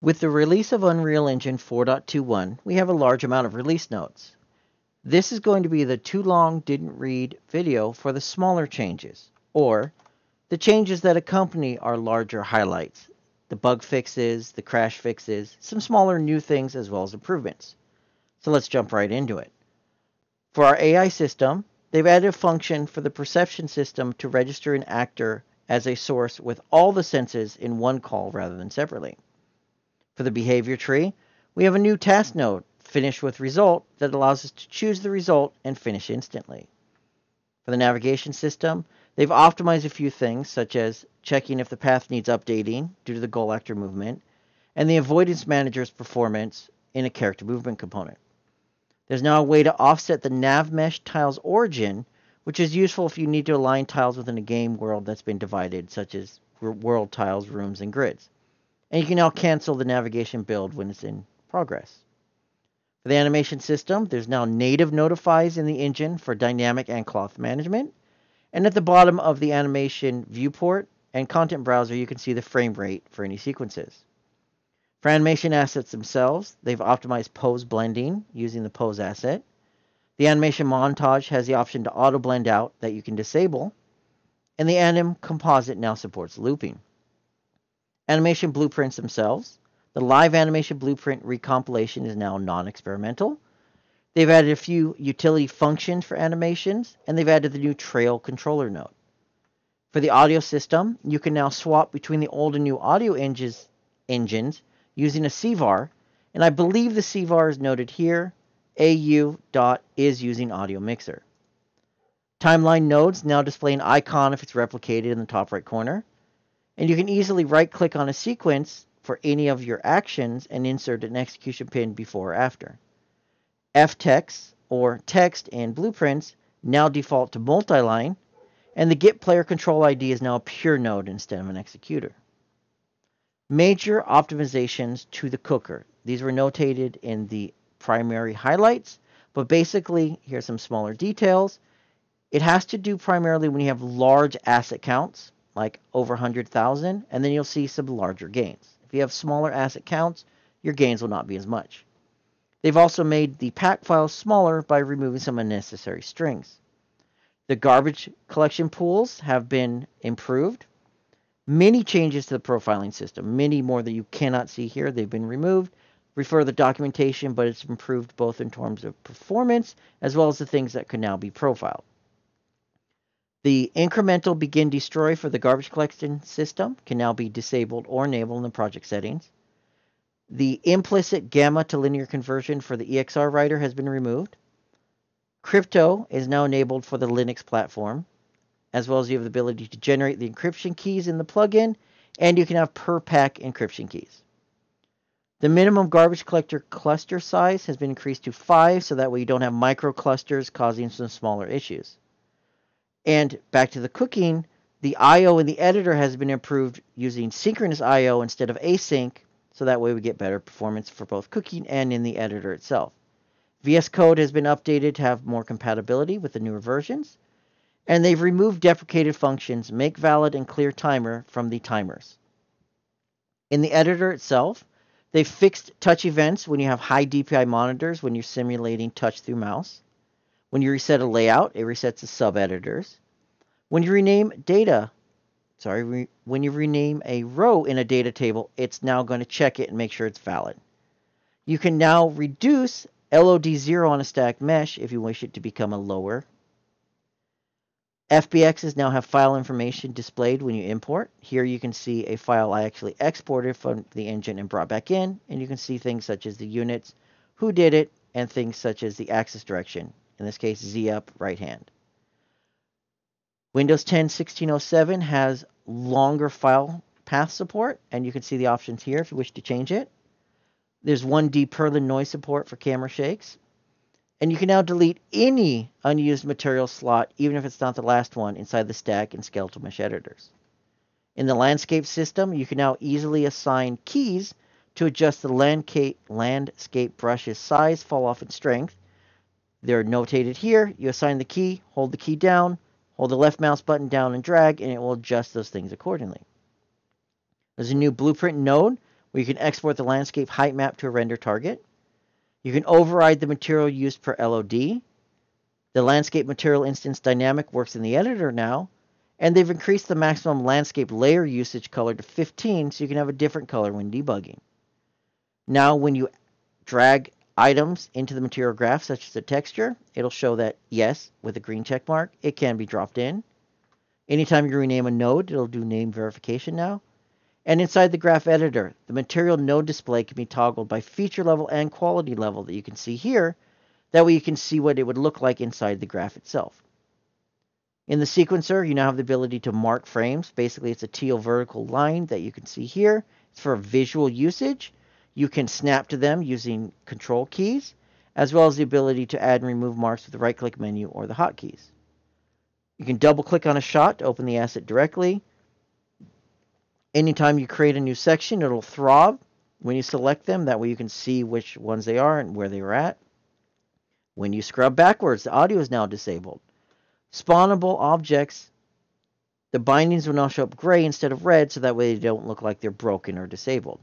With the release of Unreal Engine 4.21, we have a large amount of release notes. This is going to be the too long didn't read video for the smaller changes, or the changes that accompany our larger highlights, the bug fixes, the crash fixes, some smaller new things as well as improvements. So let's jump right into it. For our AI system, they've added a function for the perception system to register an actor as a source with all the senses in one call rather than separately. For the behavior tree, we have a new task node, finish with result, that allows us to choose the result and finish instantly. For the navigation system, they've optimized a few things, such as checking if the path needs updating due to the goal actor movement, and the avoidance manager's performance in a character movement component. There's now a way to offset the nav mesh tile's origin, which is useful if you need to align tiles within a game world that's been divided, such as world tiles, rooms, and grids. And you can now cancel the navigation build when it's in progress. For the animation system, there's now native notifies in the engine for dynamic and cloth management. And at the bottom of the animation viewport and content browser, you can see the frame rate for any sequences. For animation assets themselves, they've optimized pose blending using the pose asset. The animation montage has the option to auto blend out that you can disable. And the anim composite now supports looping. Animation blueprints themselves. The live animation blueprint recompilation is now non-experimental. They've added a few utility functions for animations, and they've added the new trail controller node. For the audio system, you can now swap between the old and new audio engines using a CVAR, and I believe the CVAR is noted here. AU.is using audio mixer. Timeline nodes now display an icon if it's replicated in the top right corner, and you can easily right-click on a sequence for any of your actions and insert an execution pin before or after. ftext, or text and blueprints, now default to multi-line, and the Get Player Control ID is now a pure node instead of an executor. Major optimizations to the cooker. These were notated in the primary highlights, but basically, here's some smaller details. It has to do primarily when you have large asset counts, like over 100,000, and then you'll see some larger gains. If you have smaller asset counts, your gains will not be as much. They've also made the pack files smaller by removing some unnecessary strings. The garbage collection pools have been improved. Many changes to the profiling system, many more that you cannot see here, they've been removed. Refer to the documentation, but it's improved both in terms of performance as well as the things that can now be profiled. The incremental begin destroy for the garbage collection system can now be disabled or enabled in the project settings. The implicit gamma to linear conversion for the EXR writer has been removed. Crypto is now enabled for the Linux platform, as well as you have the ability to generate the encryption keys in the plugin, and you can have per pack encryption keys. The minimum garbage collector cluster size has been increased to 5, so that way you don't have micro clusters causing some smaller issues. And back to the cooking, the I/O in the editor has been improved using synchronous I/O instead of async, so that way we get better performance for both cooking and in the editor itself. VS Code has been updated to have more compatibility with the newer versions, and they've removed deprecated functions, make valid and clear timer from the timers. In the editor itself, they've fixed touch events when you have high DPI monitors when you're simulating touch through mouse. When you reset a layout, it resets the sub-editors. When you rename when you rename a row in a data table, it's now going to check it and make sure it's valid. You can now reduce LOD0 on a stacked mesh if you wish it to become a lower. FBXs now have file information displayed when you import. Here you can see a file I actually exported from the engine and brought back in, and you can see things such as the units, who did it, and things such as the axis direction. In this case, Z up, right hand. Windows 10 1607 has longer file path support, and you can see the options here if you wish to change it. There's 1D Perlin noise support for camera shakes. And you can now delete any unused material slot, even if it's not the last one, inside the stack and skeletal mesh editors. In the landscape system, you can now easily assign keys to adjust the landscape brush's size, fall off, and strength. They're notated here. You assign the key, hold the key down, hold the left mouse button down and drag, and it will adjust those things accordingly. There's a new blueprint node where you can export the landscape height map to a render target. You can override the material used per LOD. The landscape material instance dynamic works in the editor now, and they've increased the maximum landscape layer usage color to 15 so you can have a different color when debugging. Now when you drag items into the material graph, such as a texture, it'll show that, yes, with a green check mark, it can be dropped in. Anytime you rename a node, it'll do name verification now. And inside the graph editor, the material node display can be toggled by feature level and quality level that you can see here. That way you can see what it would look like inside the graph itself. In the sequencer, you now have the ability to mark frames. Basically, it's a teal vertical line that you can see here. It's for visual usage. You can snap to them using control keys, as well as the ability to add and remove marks with the right-click menu or the hotkeys. You can double-click on a shot to open the asset directly. Anytime you create a new section, it'll throb when you select them. That way you can see which ones they are and where they were at. When you scrub backwards, the audio is now disabled. Spawnable objects, the bindings will now show up gray instead of red, so that way they don't look like they're broken or disabled.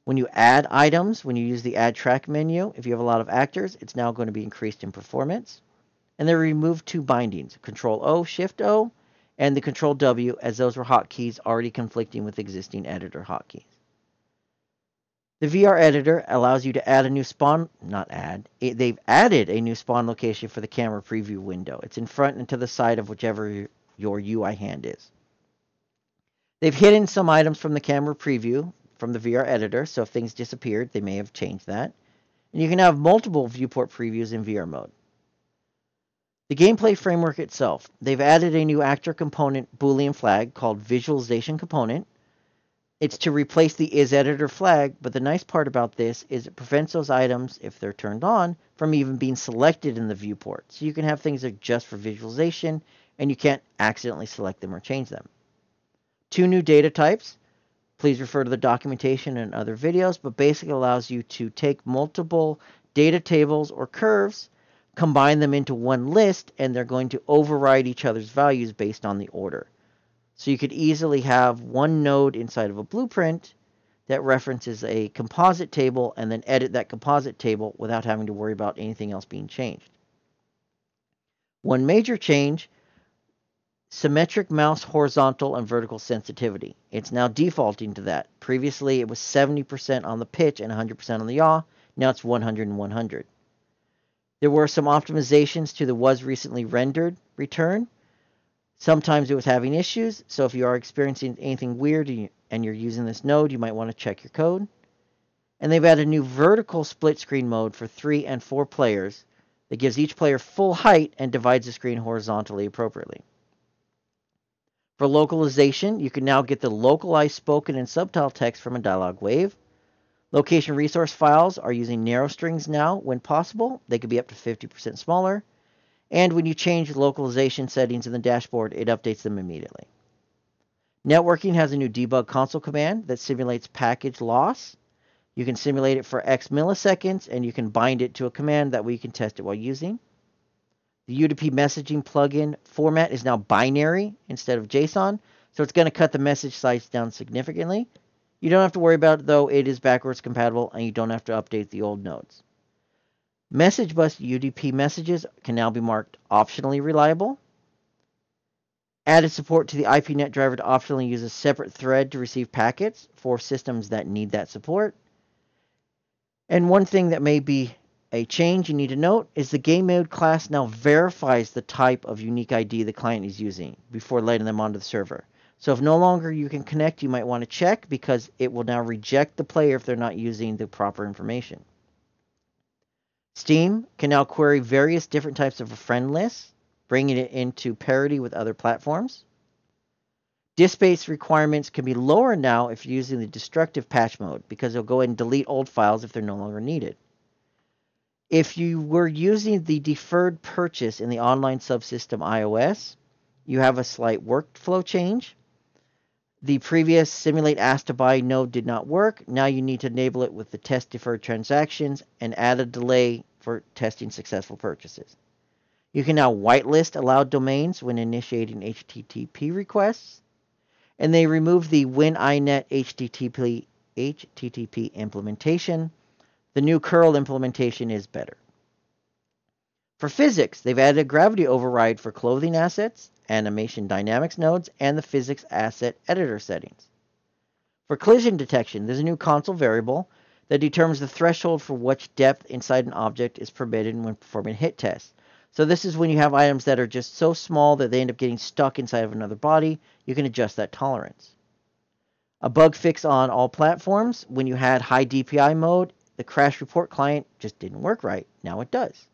When you add items, when you use the add track menu, if you have a lot of actors, it's now going to be increased in performance. And they remove two bindings, Control O, Shift O, and the Control W, as those were hotkeys already conflicting with existing editor hotkeys. The VR editor allows you to add a new spawn, they've added a new spawn location for the camera preview window. It's in front and to the side of whichever your UI hand is. They've hidden some items from the camera preview from the VR editor, so if things disappeared, they may have changed that. And you can have multiple viewport previews in VR mode. The gameplay framework itself, they've added a new actor component Boolean flag called visualization component. It's to replace the isEditor flag, but the nice part about this is it prevents those items, if they're turned on, from even being selected in the viewport. So you can have things that are just for visualization, and you can't accidentally select them or change them. 2 new data types. Please refer to the documentation and other videos, but basically allows you to take multiple data tables or curves, combine them into one list, and they're going to override each other's values based on the order. So you could easily have one node inside of a blueprint that references a composite table and then edit that composite table without having to worry about anything else being changed. One major change, symmetric mouse horizontal and vertical sensitivity. It's now defaulting to that. Previously, it was 70% on the pitch and 100% on the yaw. Now it's 100 and 100. There were some optimizations to the was recently rendered return. Sometimes it was having issues, so if you are experiencing anything weird and you're using this node, you might want to check your code. And they've added a new vertical split screen mode for 3 and 4 players that gives each player full height and divides the screen horizontally appropriately. For localization, you can now get the localized spoken and subtitle text from a dialog wave. Location resource files are using narrow strings now when possible. They could be up to 50% smaller. And when you change localization settings in the dashboard, it updates them immediately. Networking has a new debug console command that simulates package loss. You can simulate it for X milliseconds, and you can bind it to a command that way you can test it while using. The UDP messaging plugin format is now binary instead of JSON, so it's going to cut the message size down significantly. You don't have to worry about it, though. It is backwards compatible, and you don't have to update the old nodes. Message bus UDP messages can now be marked optionally reliable. Added support to the IPNet driver to optionally use a separate thread to receive packets for systems that need that support. And one thing that may be a change you need to note is the game mode class now verifies the type of unique ID the client is using before letting them onto the server. So if no longer you can connect, you might want to check because it will now reject the player if they're not using the proper information. Steam can now query various different types of a friend list, bringing it into parity with other platforms. Disk space requirements can be lower now if you're using the destructive patch mode because it'll go ahead and delete old files if they're no longer needed. If you were using the deferred purchase in the online subsystem iOS, you have a slight workflow change. The previous simulate ask to buy node did not work. Now you need to enable it with the test deferred transactions and add a delay for testing successful purchases. You can now whitelist allowed domains when initiating HTTP requests. And they remove the when INET HTTP HTTP implementation. The new curl implementation is better. For physics, they've added a gravity override for clothing assets, animation dynamics nodes, and the physics asset editor settings. For collision detection, there's a new console variable that determines the threshold for which depth inside an object is permitted when performing hit tests. So this is when you have items that are just so small that they end up getting stuck inside of another body. You can adjust that tolerance. A bug fix on all platforms. When you had high DPI mode, the crash report client just didn't work right. Now it does.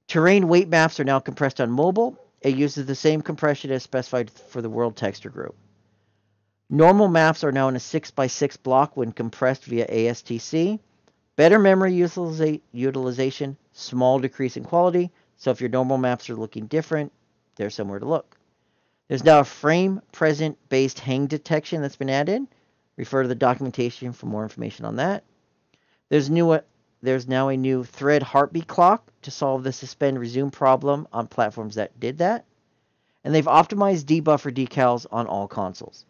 Terrain weight maps are now compressed on mobile. It uses the same compression as specified for the world texture group. Normal maps are now in a 6x6 block when compressed via ASTC. Better memory utilization, small decrease in quality. So if your normal maps are looking different, there's somewhere to look. There's now a frame present based hang detection that's been added. Refer to the documentation for more information on that. There's now a new thread heartbeat clock to solve the suspend resume problem on platforms that did that. And they've optimized debuffer decals on all consoles.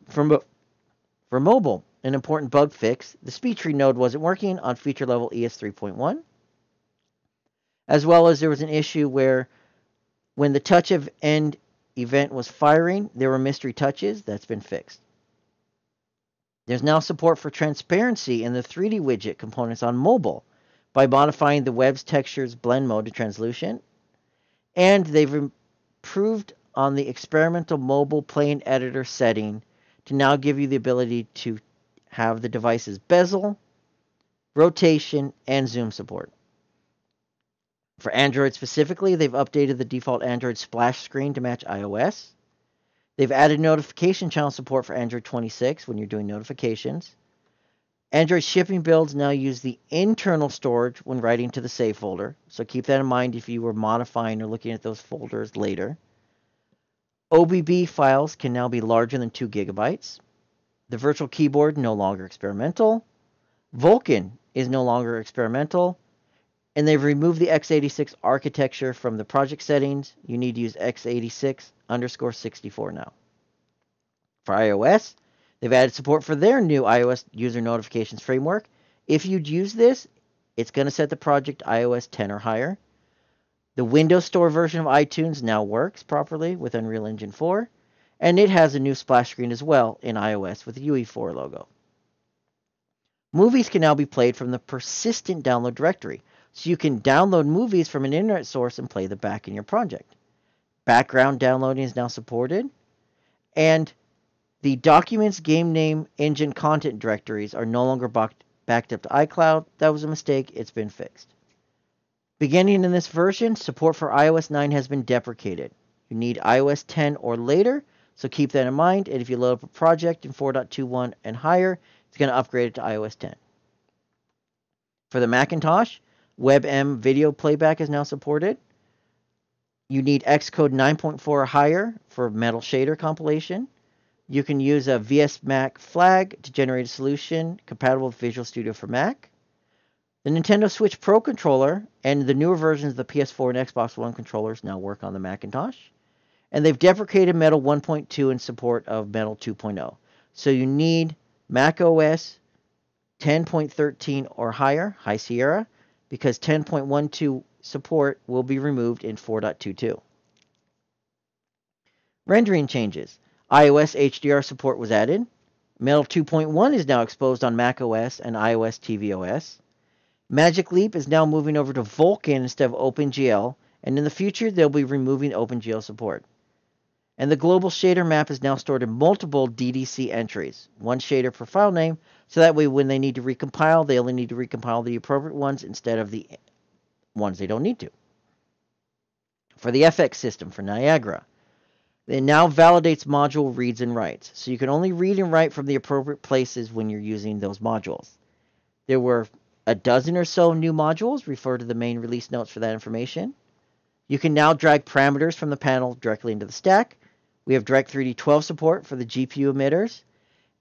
For mobile, an important bug fix, the speed tree node wasn't working on feature level ES 3.1. As well as there was an issue where when the touch of end event was firing, there were mystery touches. That's been fixed. There's now support for transparency in the 3D widget components on mobile by modifying the web's textures blend mode to translucent. And they've improved on the experimental mobile plane editor setting to now give you the ability to have the device's bezel, rotation, and zoom support. For Android specifically, they've updated the default Android splash screen to match iOS. They've added notification channel support for Android 26 when you're doing notifications. Android shipping builds now use the internal storage when writing to the save folder, so keep that in mind if you were modifying or looking at those folders later. OBB files can now be larger than 2 gigabytes. The virtual keyboard no longer experimental. Vulkan is no longer experimental. And they've removed the x86 architecture from the project settings. You need to use x86_64 now. For iOS, they've added support for their new iOS user notifications framework. If you'd use this, it's going to set the project iOS 10 or higher. The Windows Store version of iTunes now works properly with Unreal Engine 4. And it has a new splash screen as well in iOS with the UE4 logo. Movies can now be played from the persistent download directory. So you can download movies from an internet source and play them back in your project. Background downloading is now supported. And the documents, game name, engine, content directories are no longer backed up to iCloud. That was a mistake. It's been fixed. Beginning in this version, support for iOS 9 has been deprecated. You need iOS 10 or later, so keep that in mind. And if you load up a project in 4.21 and higher, it's going to upgrade it to iOS 10. For the Macintosh, WebM video playback is now supported. You need Xcode 9.4 or higher for Metal Shader compilation. You can use a VS Mac flag to generate a solution compatible with Visual Studio for Mac. The Nintendo Switch Pro controller and the newer versions of the PS4 and Xbox One controllers now work on the Macintosh. And they've deprecated Metal 1.2 in support of Metal 2.0. So you need Mac OS 10.13 or higher, High Sierra, because 10.12 support will be removed in 4.22. Rendering changes. iOS HDR support was added. Metal 2.1 is now exposed on macOS and iOS tvOS. Magic Leap is now moving over to Vulkan instead of OpenGL, and in the future they'll be removing OpenGL support. And the global shader map is now stored in multiple DDC entries, one shader per file name, so that way when they need to recompile, they only need to recompile the appropriate ones instead of the ones they don't need to. For the FX system, for Niagara, it now validates module reads and writes, so you can only read and write from the appropriate places when you're using those modules. There were a dozen or so new modules. Refer to the main release notes for that information. You can now drag parameters from the panel directly into the stack. We have Direct3D 12 support for the GPU emitters,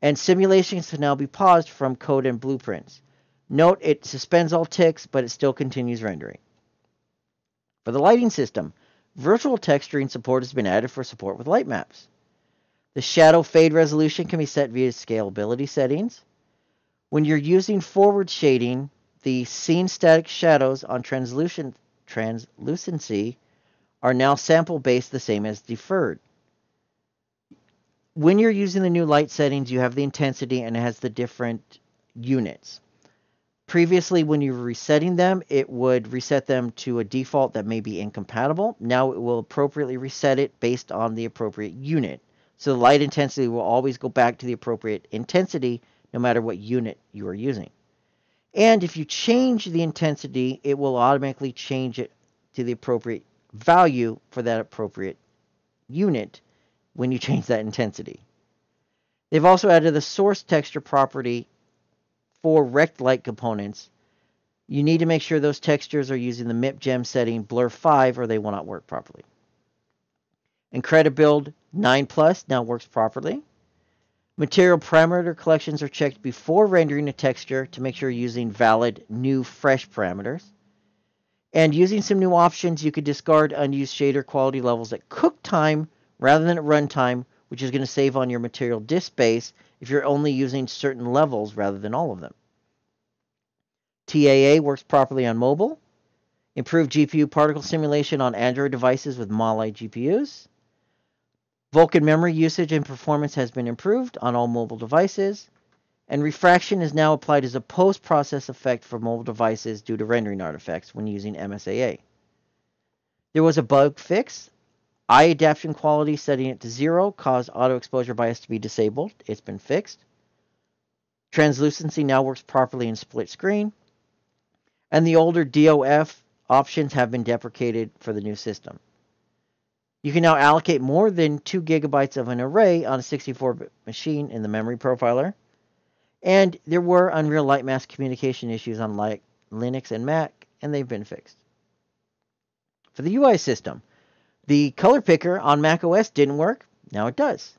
and simulations can now be paused from code and blueprints. Note it suspends all ticks, but it still continues rendering. For the lighting system, virtual texturing support has been added for support with light maps. The shadow fade resolution can be set via scalability settings. When you're using forward shading, the scene static shadows on translucency are now sample based, the same as deferred. When you're using the new light settings, you have the intensity and it has the different units. Previously, when you were resetting them, it would reset them to a default that may be incompatible. Now it will appropriately reset it based on the appropriate unit. So the light intensity will always go back to the appropriate intensity no matter what unit you are using. And if you change the intensity, it will automatically change it to the appropriate value for that appropriate unit when you change that intensity. They've also added the source texture property for rect light components. You need to make sure those textures are using the MIP gem setting blur 5 or they will not work properly. Incredibuild 9 Plus now works properly. Material parameter collections are checked before rendering a texture to make sure you're using valid, new, fresh parameters. And using some new options, you could discard unused shader quality levels at cook time rather than at runtime, which is going to save on your material disk space if you're only using certain levels rather than all of them. TAA works properly on mobile. Improved GPU particle simulation on Android devices with Mali GPUs. Vulkan memory usage and performance has been improved on all mobile devices. And refraction is now applied as a post-process effect for mobile devices due to rendering artifacts when using MSAA. There was a bug fix. Eye adaptation quality setting it to 0 caused auto exposure bias to be disabled. It's been fixed. Translucency now works properly in split screen. And the older DOF options have been deprecated for the new system. You can now allocate more than 2 gigabytes of an array on a 64-bit machine in the memory profiler. And there were Unreal Lightmask communication issues on Linux and Mac, and they've been fixed. For the UI system, the color picker on macOS didn't work. Now it does.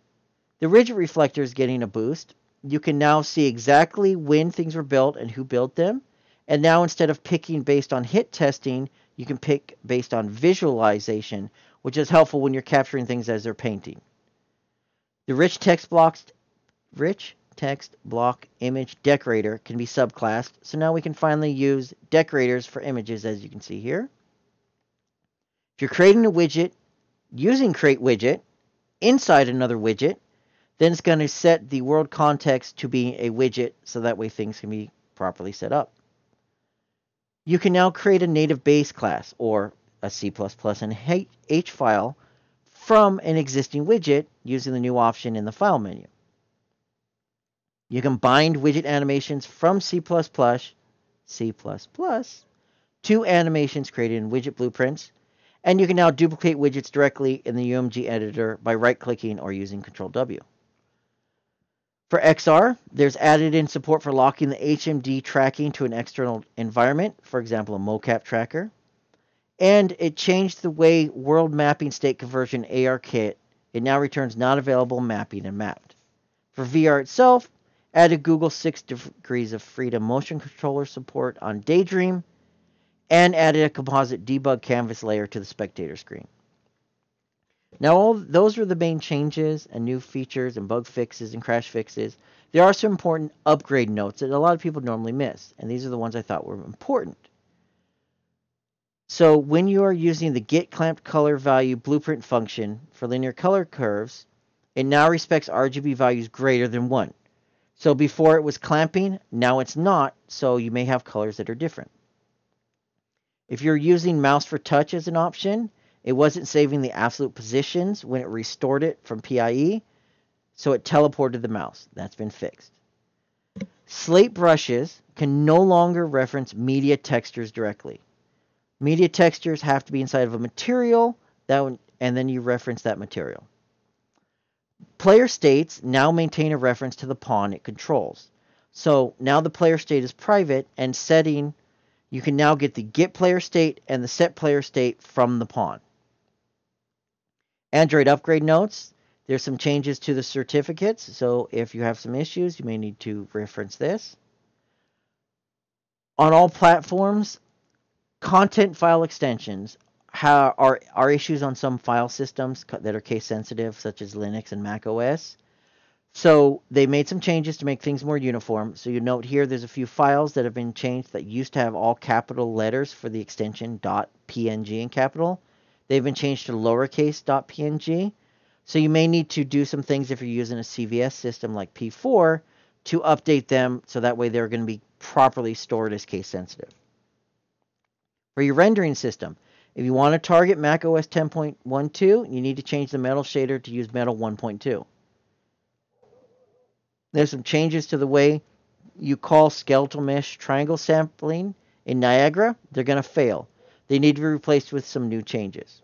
The rigid reflector is getting a boost. You can now see exactly when things were built and who built them. And now instead of picking based on hit testing, you can pick based on visualization, which is helpful when you're capturing things as they're painting. The rich text block image decorator can be subclassed, so now we can finally use decorators for images, as you can see here. If you're creating a widget using create widget inside another widget, then it's going to set the world context to be a widget so that way things can be properly set up. You can now create a native base class or a C++ and H file from an existing widget using the new option in the file menu. You can bind widget animations from C++ to animations created in widget blueprints, and you can now duplicate widgets directly in the UMG editor by right-clicking or using Ctrl-W. For XR, there's added-in support for locking the HMD tracking to an external environment, for example, a mocap tracker. And it changed the way world mapping state conversion ARKit. It now returns not available mapping and mapped. For VR itself, added Google 6 degrees of freedom motion controller support on Daydream, and added a composite debug canvas layer to the spectator screen. Now, all those are the main changes and new features and bug fixes and crash fixes. There are some important upgrade notes that a lot of people normally miss, and these are the ones I thought were important. So when you are using the get clamped color value blueprint function for linear color curves, it now respects RGB values greater than 1. So before it was clamping, now it's not, so you may have colors that are different. If you're using mouse for touch as an option, it wasn't saving the absolute positions when it restored it from PIE, so it teleported the mouse. That's been fixed. Slate brushes can no longer reference media textures directly. Media textures have to be inside of a material, and then you reference that material. Player states now maintain a reference to the pawn it controls. So now the player state is private, and setting, you can now get the get player state and the set player state from the pawn. Android upgrade notes. There's some changes to the certificates, so if you have some issues, you may need to reference this. On all platforms, content file extensions are issues on some file systems that are case sensitive, such as Linux and Mac OS. So they made some changes to make things more uniform. So you note here there's a few files that have been changed that used to have all capital letters for the extension .png in capital. They've been changed to lowercase .png. So you may need to do some things if you're using a CVS system like P4 to update them so that way they're going to be properly stored as case sensitive. For your rendering system, if you want to target macOS 10.12, you need to change the metal shader to use metal 1.2. There's some changes to the way you call skeletal mesh triangle sampling in Niagara. They're going to fail. They need to be replaced with some new changes.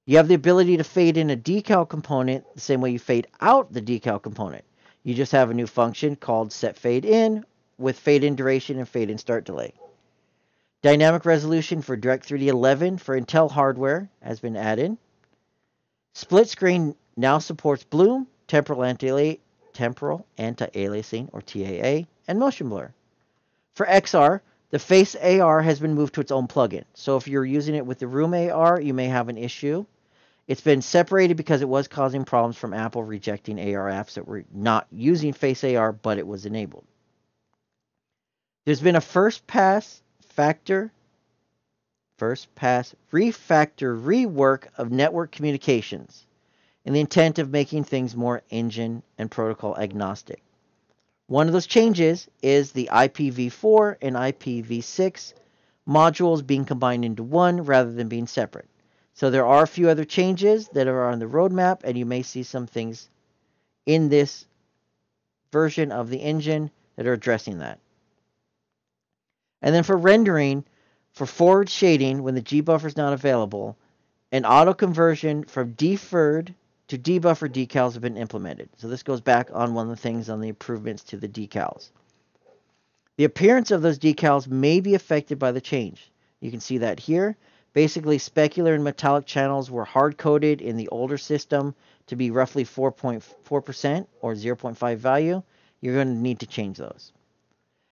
You have the ability to fade in a decal component the same way you fade out the decal component. You just have a new function called set fade in with fade in duration and fade in start delay. Dynamic resolution for DirectX 3D11 for Intel hardware has been added. Split screen now supports bloom, temporal anti-aliasing, or TAA, and motion blur. For XR, the Face AR has been moved to its own plugin. So if you're using it with the Room AR, you may have an issue. It's been separated because it was causing problems from Apple rejecting AR apps that were not using Face AR, but it was enabled. There's been a first pass refactor rework of network communications in the intent of making things more engine and protocol agnostic. One of those changes is the IPv4 and IPv6 modules being combined into one rather than being separate. So there are a few other changes that are on the roadmap, and you may see some things in this version of the engine that are addressing that. And then for rendering, for forward shading, when the G buffer is not available, an auto conversion from deferred to debuffer decals have been implemented. So this goes back on one of the things on the improvements to the decals. The appearance of those decals may be affected by the change. You can see that here. Basically, specular and metallic channels were hard-coded in the older system to be roughly 4.4% or 0.5 value. You're going to need to change those.